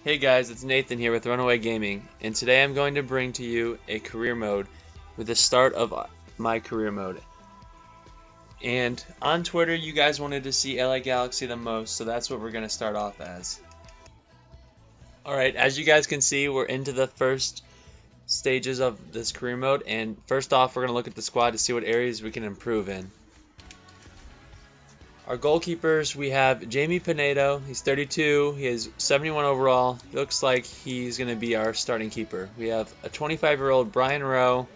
Hey guys, it's Nathan here with Runaway Gaming, and today I'm going to bring to you a career mode with the start of my career mode. And on Twitter, you guys wanted to see LA Galaxy the most, so that's what we're going to start off as. Alright, as you guys can see, we're into the first stages of this career mode, and first off, we're going to look at the squad to see what areas we can improve in. Our goalkeepers, we have Jamie Pinedo. He's 32. He has 71 overall. Looks like he's going to be our starting keeper. We have a 25-year-old Brian Rowe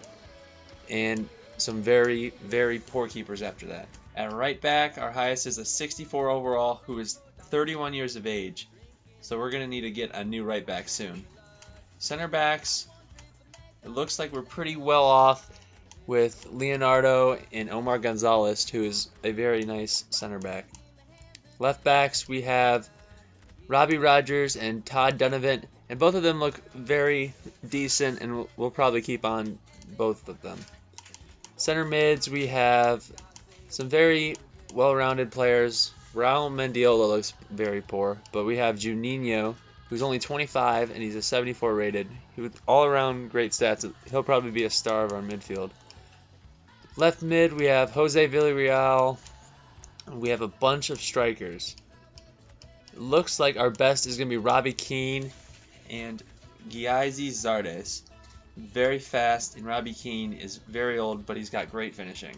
and some very, very poor keepers after that. At right back, our highest is a 64 overall who is 31 years of age. So we're going to need to get a new right back soon. Center backs, it looks like we're pretty well off with Leonardo and Omar Gonzalez, who is a very nice center back. Left backs, we have Robbie Rogers and Todd Donovan, and both of them look very decent, and we'll probably keep on both of them. Center mids, we have some very well-rounded players. Raul Mendiola looks very poor, but we have Juninho, who's only 25, and he's a 74 rated. He with all-around great stats. He'll probably be a star of our midfield. Left mid, we have Jose Villarreal. We have a bunch of strikers. It looks like our best is going to be Robbie Keane and Giazi Zardes. Very fast, and Robbie Keane is very old, but he's got great finishing.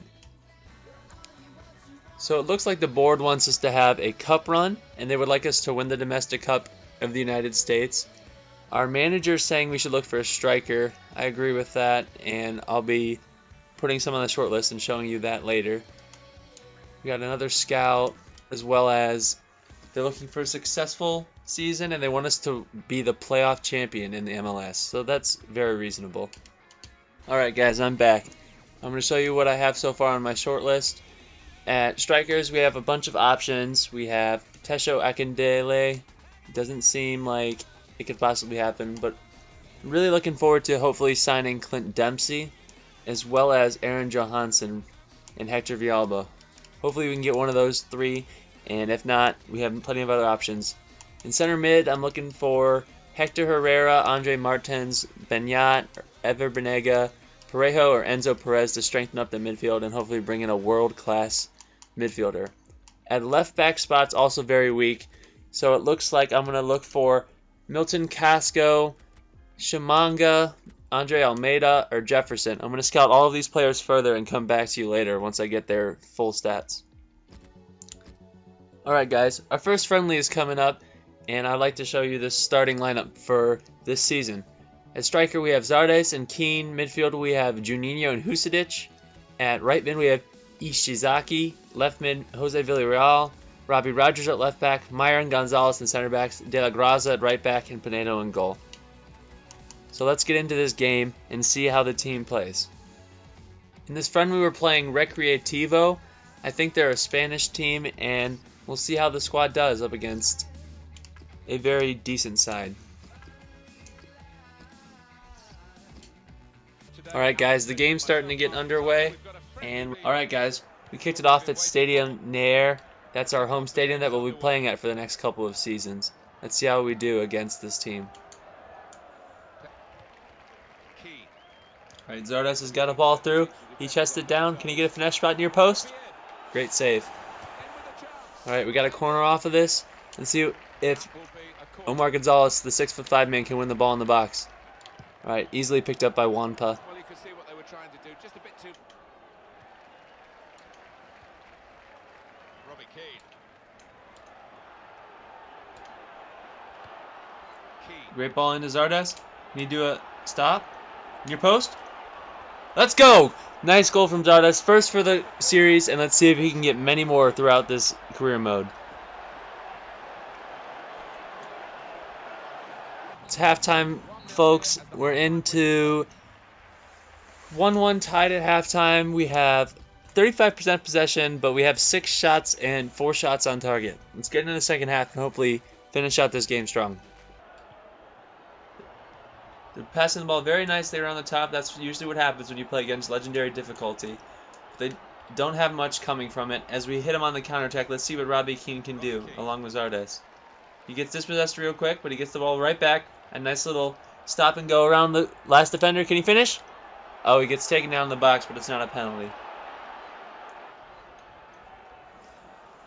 So it looks like the board wants us to have a cup run, and they would like us to win the domestic cup of the United States. Our manager is saying we should look for a striker. I agree with that, and I'll be putting some on the short list and showing you that later. We got another scout, as well as they're looking for a successful season and they want us to be the playoff champion in the MLS, so that's very reasonable. Alright guys, I'm back. I'm going to show you what I have so far on my short list. At strikers, we have a bunch of options. We have Tesho Akindele. Doesn't seem like it could possibly happen, but I'm really looking forward to hopefully signing Clint Dempsey, as well as Aaron Johansson and Hector Villalba. Hopefully we can get one of those three, and if not, we have plenty of other options. In center mid, I'm looking for Hector Herrera, Andre Martins, Benyat, Ever Benega, Parejo, or Enzo Perez to strengthen up the midfield and hopefully bring in a world-class midfielder. At left back spots, also very weak, so it looks like I'm going to look for Milton Casco, Shamanga, Andre Almeida, or Jefferson. I'm going to scout all of these players further and come back to you later once I get their full stats. Alright guys, our first friendly is coming up, and I'd like to show you the starting lineup for this season. At striker we have Zardes and Keane. Midfield we have Juninho and Husidic. At right mid we have Ishizaki. Left mid Jose Villarreal. Robbie Rogers at left back. Meyer and Gonzalez in center backs. De La Graza at right back, and Pinedo in goal. So let's get into this game and see how the team plays. In this friend we were playing Recreativo. I think they're a Spanish team, and we'll see how the squad does up against a very decent side. Alright guys, the game's starting to get underway. And alright guys, we kicked it off at Stadium Nair. That's our home stadium that we'll be playing at for the next couple of seasons. Let's see how we do against this team. Alright, Zardes has got a ball through. He chests it down. Can he get a finesse shot near post? Great save. Alright, we got a corner off of this. Let's see if Omar Gonzalez, the 6'5" man, can win the ball in the box. Alright, easily picked up by Juanpa. Well, you could see what they were trying to do. Just a bit too... Robbie Keane. Great ball into Zardes. Can he do a stop? Near post? Let's go! Nice goal from Zardes. First for the series, and let's see if he can get many more throughout this career mode. It's halftime, folks. We're into 1-1 tied at halftime. We have 35% possession, but we have 6 shots and 4 shots on target. Let's get into the second half and hopefully finish out this game strong. They're passing the ball very nicely around the top. That's usually what happens when you play against legendary difficulty. They don't have much coming from it. As we hit him on the counterattack, let's see what Robbie Keane can do along with Zardes. He gets dispossessed real quick, but he gets the ball right back. A nice little stop and go around the last defender. Can he finish? Oh, he gets taken down in the box, but it's not a penalty.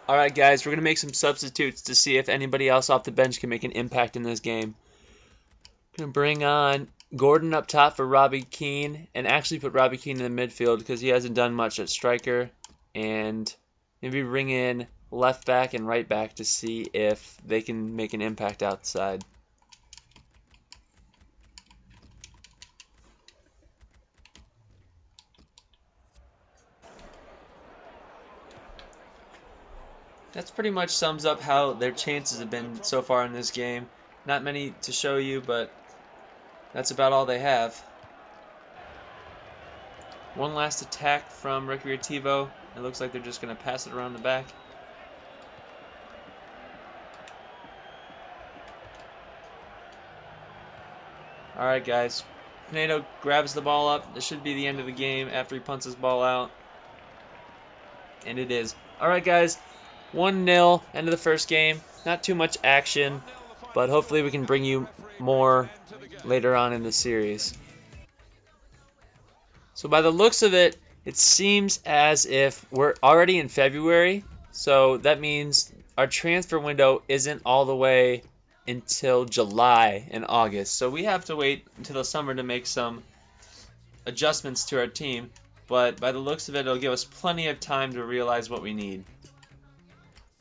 Alright guys, we're going to make some substitutes to see if anybody else off the bench can make an impact in this game. Going to bring on Gordon up top for Robbie Keane, and actually put Robbie Keane in the midfield because he hasn't done much at striker. And maybe bring in left back and right back to see if they can make an impact outside. That's pretty much sums up how their chances have been so far in this game. Not many to show you, but that's about all they have. One last attack from Recreativo. It looks like they're just going to pass it around the back. Alright guys, Pinedo grabs the ball up. This should be the end of the game after he punts his ball out. And it is. Alright guys, 1-0, end of the first game. Not too much action, but hopefully we can bring you more later on in the series. So by the looks of it, it seems as if we're already in February. So that means our transfer window isn't all the way until July and August. So we have to wait until the summer to make some adjustments to our team. But by the looks of it, it'll give us plenty of time to realize what we need.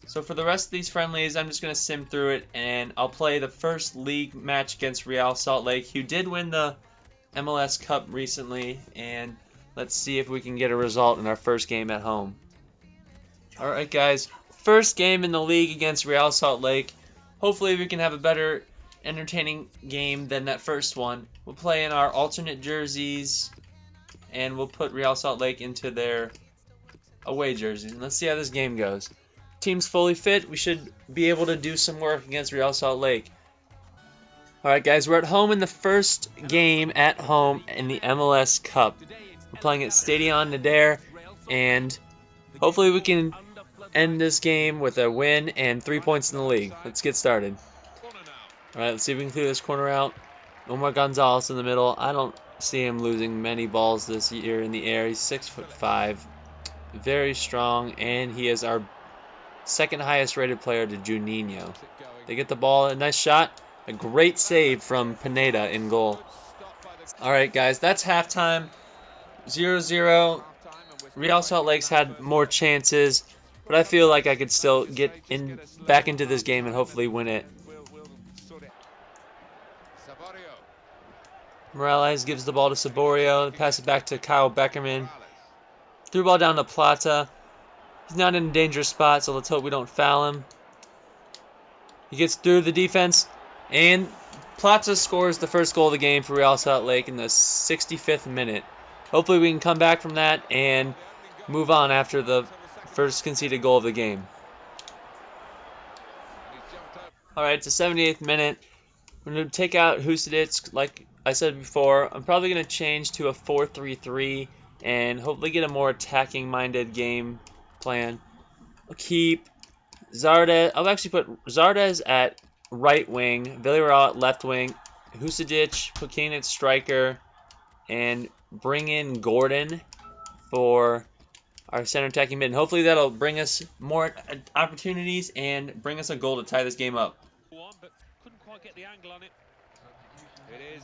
So for the rest of these friendlies, I'm just going to sim through it, and I'll play the first league match against Real Salt Lake, who did win the MLS Cup recently, and let's see if we can get a result in our first game at home. Alright guys, first game in the league against Real Salt Lake. Hopefully we can have a better entertaining game than that first one. We'll play in our alternate jerseys, and we'll put Real Salt Lake into their away jerseys. And let's see how this game goes. Team's fully fit. We should be able to do some work against Real Salt Lake. Alright guys, we're at home in the first game at home in the MLS Cup. We're playing at Stadion Nader, and hopefully we can end this game with a win and 3 points in the league. Let's get started. Alright, let's see if we can clear this corner out. Omar Gonzalez in the middle. I don't see him losing many balls this year in the air. He's 6'5", very strong, and he is our second highest rated player to Juninho. They get the ball, a nice shot, a great save from Pineda in goal. Alright guys, that's halftime. 0-0. Real Salt Lake's had more chances, but I feel like I could still get back into this game and hopefully win it. Morales gives the ball to Saborio, pass it back to Kyle Beckerman. Threw ball down to Plata. He's not in a dangerous spot, so let's hope we don't foul him. He gets through the defense, and Plata scores the first goal of the game for Real Salt Lake in the 65th minute. Hopefully we can come back from that and move on after the first conceded goal of the game. Alright, it's the 78th minute. We're going to take out Husidits, like I said before. I'm probably going to change to a 4-3-3 and hopefully get a more attacking-minded game plan. I'll keep Zardes. I'll actually put Zardes at right wing, Villarreal at left wing, Husidic, put Kane at striker, and bring in Gordon for our center attacking mid. And hopefully that'll bring us more opportunities and bring us a goal to tie this game up. But couldn't quite get the angle on it. It is.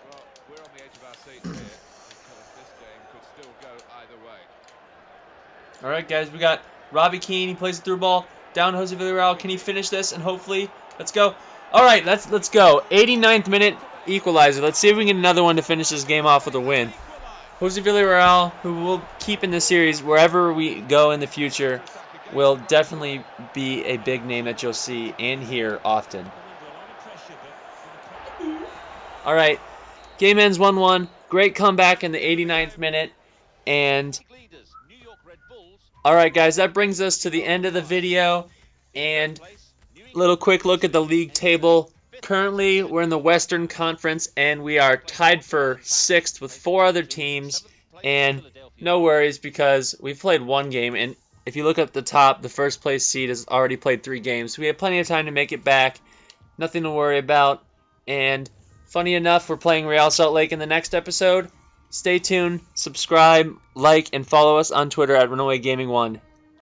Well, we're on the edge of our seats here because this game could still go either way. All right, guys, we got Robbie Keane. He plays the through ball down to Jose Villarreal. Can he finish this? And hopefully, let's go. All right, let's go. 89th minute equalizer. Let's see if we can get another one to finish this game off with a win. Jose Villarreal, who we'll keep in the series wherever we go in the future, will definitely be a big name that you'll see and hear often. All right, game ends 1-1. Great comeback in the 89th minute. And all right, guys, that brings us to the end of the video. And a little quick look at the league table. Currently, we're in the Western Conference, and we are tied for 6th with 4 other teams. And no worries, because we've played one game, and if you look at the top, the first place seed has already played 3 games. So we have plenty of time to make it back. Nothing to worry about. And funny enough, we're playing Real Salt Lake in the next episode. Stay tuned, subscribe, like, and follow us on Twitter at RunawayGaming1.